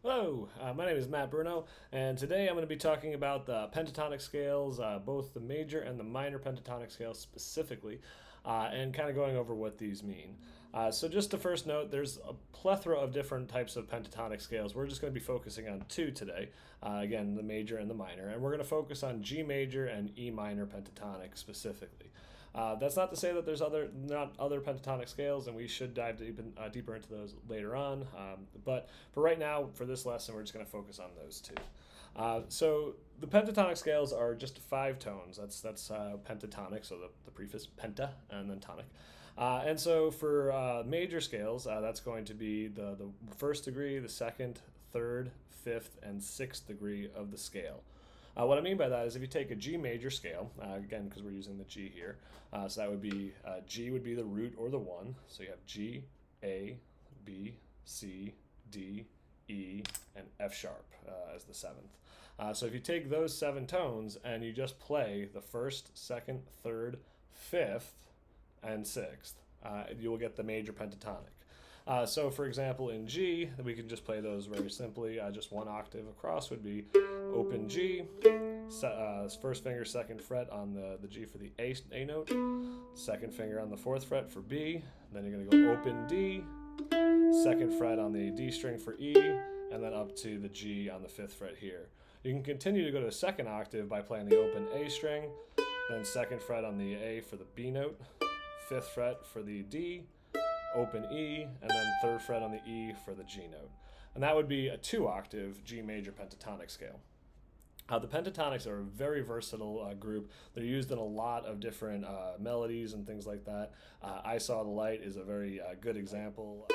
Hello, my name is MattCBruno, and today I'm going to be talking about the pentatonic scales, both the major and the minor pentatonic scales specifically, and kind of going over what these mean. So just to first note, there's a plethora of different types of pentatonic scales. We're just going to be focusing on two today, again, the major and the minor, and we're going to focus on G major and E minor pentatonic specifically. That's not to say that there's not other pentatonic scales, and we should dive deeper into those later on. But for right now, for this lesson, we're just going to focus on those two. So the pentatonic scales are just 5 tones. That's pentatonic, so the prefix penta and then tonic. And so for major scales, that's going to be the first degree, the second, third, fifth, and sixth degree of the scale. What I mean by that is if you take a G major scale, again, because we're using the G here, so that would be G would be the root or the 1. So you have G, A, B, C, D, E, and F sharp as the 7th. So if you take those 7 tones and you just play the 1st, 2nd, 3rd, 5th, and 6th, you will get the major pentatonic. So for example, in G, we can just play those very simply. Just 1 octave across would be open G, first finger, 2nd fret on the G for the A note, 2nd finger on the 4th fret for B, then you're going to go open D, 2nd fret on the D string for E, and then up to the G on the 5th fret here. You can continue to go to a 2nd octave by playing the open A string, then 2nd fret on the A for the B note, 5th fret for the D, open E, and then 3rd fret on the E for the G note. And that would be a 2 octave G major pentatonic scale. The pentatonics are a very versatile group. They're used in a lot of different melodies and things like that. I Saw the Light is a very good example.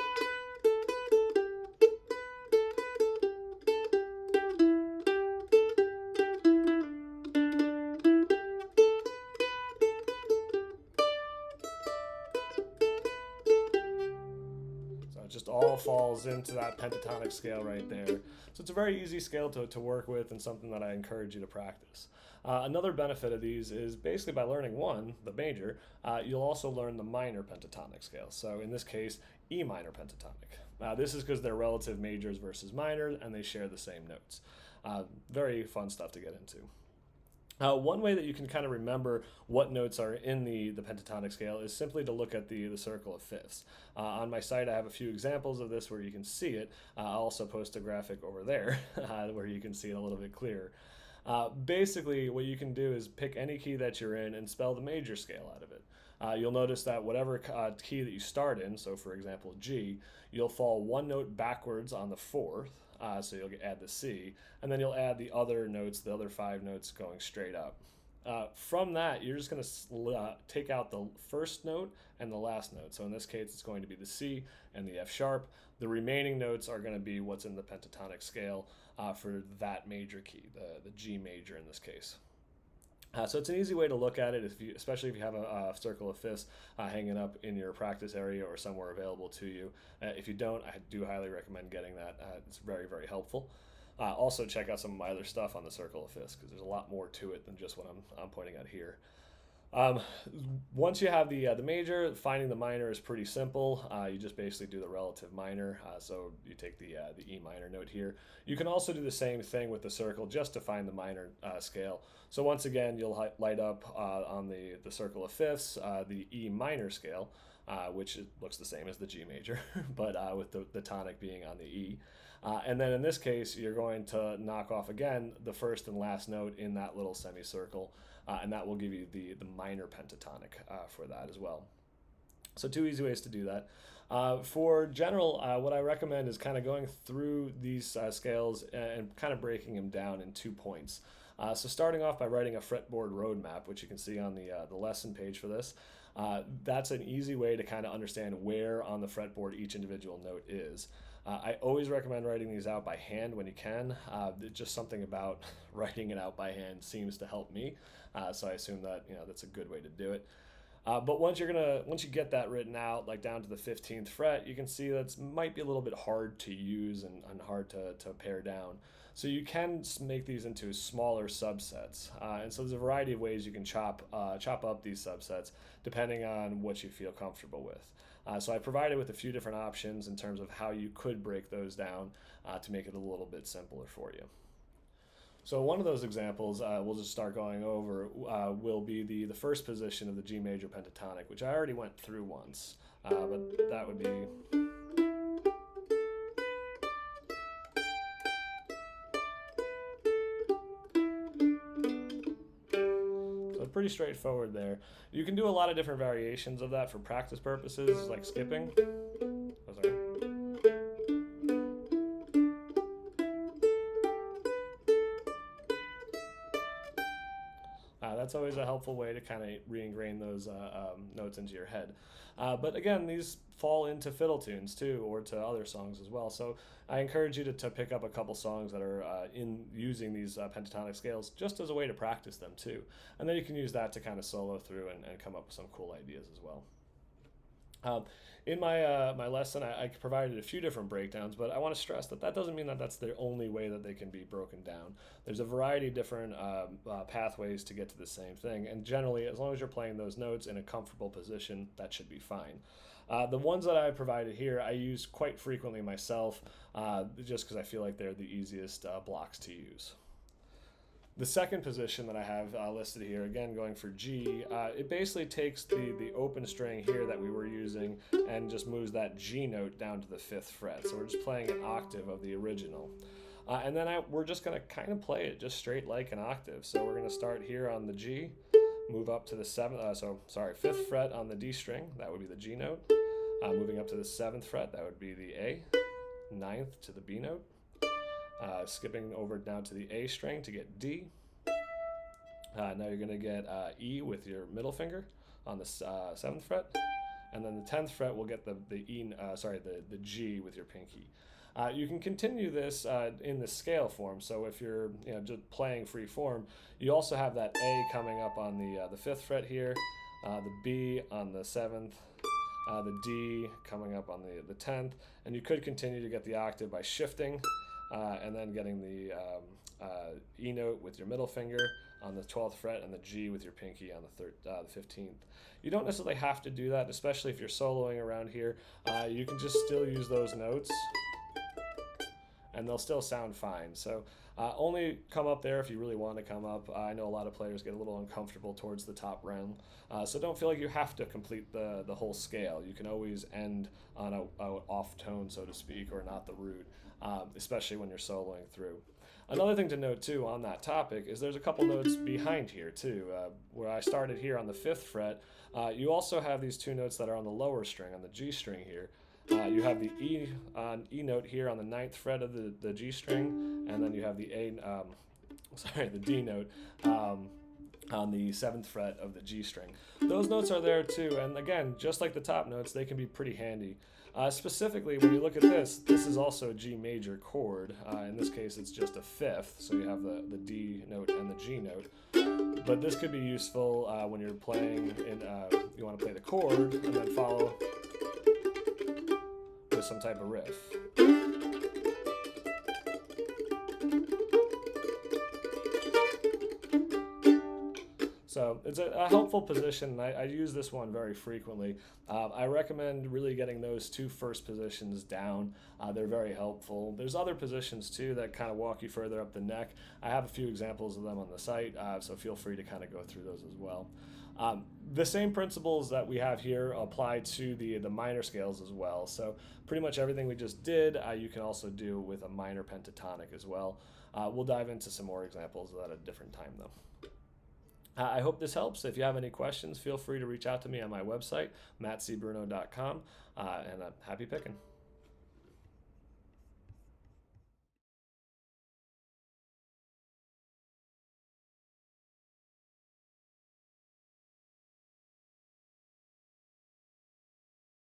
Just all falls into that pentatonic scale right there. So it's a very easy scale to work with and something that I encourage you to practice. Another benefit of these is basically by learning the major, you'll also learn the minor pentatonic scale. So in this case, E minor pentatonic. This is because they're relative majors versus minors and they share the same notes. Very fun stuff to get into. One way that you can kind of remember what notes are in the pentatonic scale is simply to look at the circle of fifths. On my site I have a few examples of this where you can see it. I'll also post a graphic over there where you can see it a little bit clearer. Basically what you can do is pick any key that you're in and spell the major scale out of it. You'll notice that whatever key that you start in, so for example G, you'll fall 1 note backwards on the 4th. So you'll add the C, and then you'll add the other notes, the other 5 notes going straight up. From that, you're just going to take out the first note and the last note. So in this case, it's going to be the C and the F sharp. The remaining notes are going to be what's in the pentatonic scale for that major key, the G major in this case. So it's an easy way to look at it, especially if you have a circle of fifths hanging up in your practice area or somewhere available to you. If you don't, I do highly recommend getting that. It's very, very helpful. Also, check out some of my other stuff on the circle of fifths because there's a lot more to it than just what I'm pointing out here. Once you have the major, finding the minor is pretty simple. You just basically do the relative minor. So you take the E minor note here. You can also do the same thing with the circle just to find the minor scale. So once again, you'll light up on the circle of fifths the E minor scale, which looks the same as the G major, but with the tonic being on the E. And then in this case, you're going to knock off again the first and last note in that little semicircle, and that will give you the minor pentatonic for that as well. So 2 easy ways to do that. For general, what I recommend is kind of going through these scales and kind of breaking them down in 2 points. So starting off by writing a fretboard roadmap, which you can see on the lesson page for this. That's an easy way to kind of understand where on the fretboard each individual note is. I always recommend writing these out by hand when you can. Just something about writing it out by hand seems to help me, so I assume that that's a good way to do it. But once you get that written out, like down to the 15th fret, you can see that might be a little bit hard to use and hard to pare down. So you can make these into smaller subsets, and so there's a variety of ways you can chop up these subsets depending on what you feel comfortable with. So I provided with a few different options in terms of how you could break those down to make it a little bit simpler for you. So one of those examples we'll just start going over will be the first position of the G major pentatonic, which I already went through once, but that would be... So pretty straightforward there. You can do a lot of different variations of that for practice purposes, like skipping. Oh, sorry. That's always a helpful way to kind of re-ingrain those notes into your head. But again, these fall into fiddle tunes too, or to other songs as well. So I encourage you to pick up a couple songs that are in using these pentatonic scales just as a way to practice them too. And then you can use that to kind of solo through and come up with some cool ideas as well. In my lesson, I provided a few different breakdowns, but I want to stress that doesn't mean that that's the only way that they can be broken down. There's a variety of different pathways to get to the same thing, and generally, as long as you're playing those notes in a comfortable position, that should be fine. The ones that I provided here, I use quite frequently myself, just because I feel like they're the easiest blocks to use. The second position that I have listed here, again going for G, it basically takes the open string here that we were using and just moves that G note down to the 5th fret. So we're just playing an octave of the original. And then we're just going to kind of play it just straight like an octave. So we're going to start here on the G, move up to the 5th fret on the D string, that would be the G note. Moving up to the 7th fret, that would be the A, 9th to the B note. Skipping over down to the A string to get D. Now you're going to get E with your middle finger on the 7th fret, and then the 10th fret will get the G with your pinky. You can continue this in the scale form. So if you're just playing free form, you also have that A coming up on the 5th fret here, the B on the 7th. The D coming up on the 10th, and you could continue to get the octave by shifting and then getting the E note with your middle finger on the 12th fret and the G with your pinky on the 15th. You don't necessarily have to do that, especially if you're soloing around here. You can just still use those notes and they'll still sound fine. So only come up there if you really want to come up. I know a lot of players get a little uncomfortable towards the top realm, so don't feel like you have to complete the whole scale. You can always end on a off tone, so to speak, or not the root, especially when you're soloing through. Another thing to note too on that topic is there's a couple notes behind here too. Where I started here on the 5th fret, you also have these two notes that are on the lower string, on the G string here. You have the E note here on the 9th fret of the G string, and then you have the the D note on the 7th fret of the G string. Those notes are there too, and again, just like the top notes, they can be pretty handy. Specifically, when you look at this is also a G major chord. In this case, it's just a 5th, so you have the D note and the G note. But this could be useful when you're playing you want to play the chord and then follow with some type of riff. So it's a helpful position. I use this one very frequently. I recommend really getting those two first positions down. They're very helpful. There's other positions too that kind of walk you further up the neck. I have a few examples of them on the site, so feel free to kind of go through those as well. The same principles that we have here apply to the minor scales as well. So pretty much everything we just did, you can also do with a minor pentatonic as well. We'll dive into some more examples of that at a different time though. I hope this helps. If you have any questions, feel free to reach out to me on my website, MattCBruno.com, and happy picking.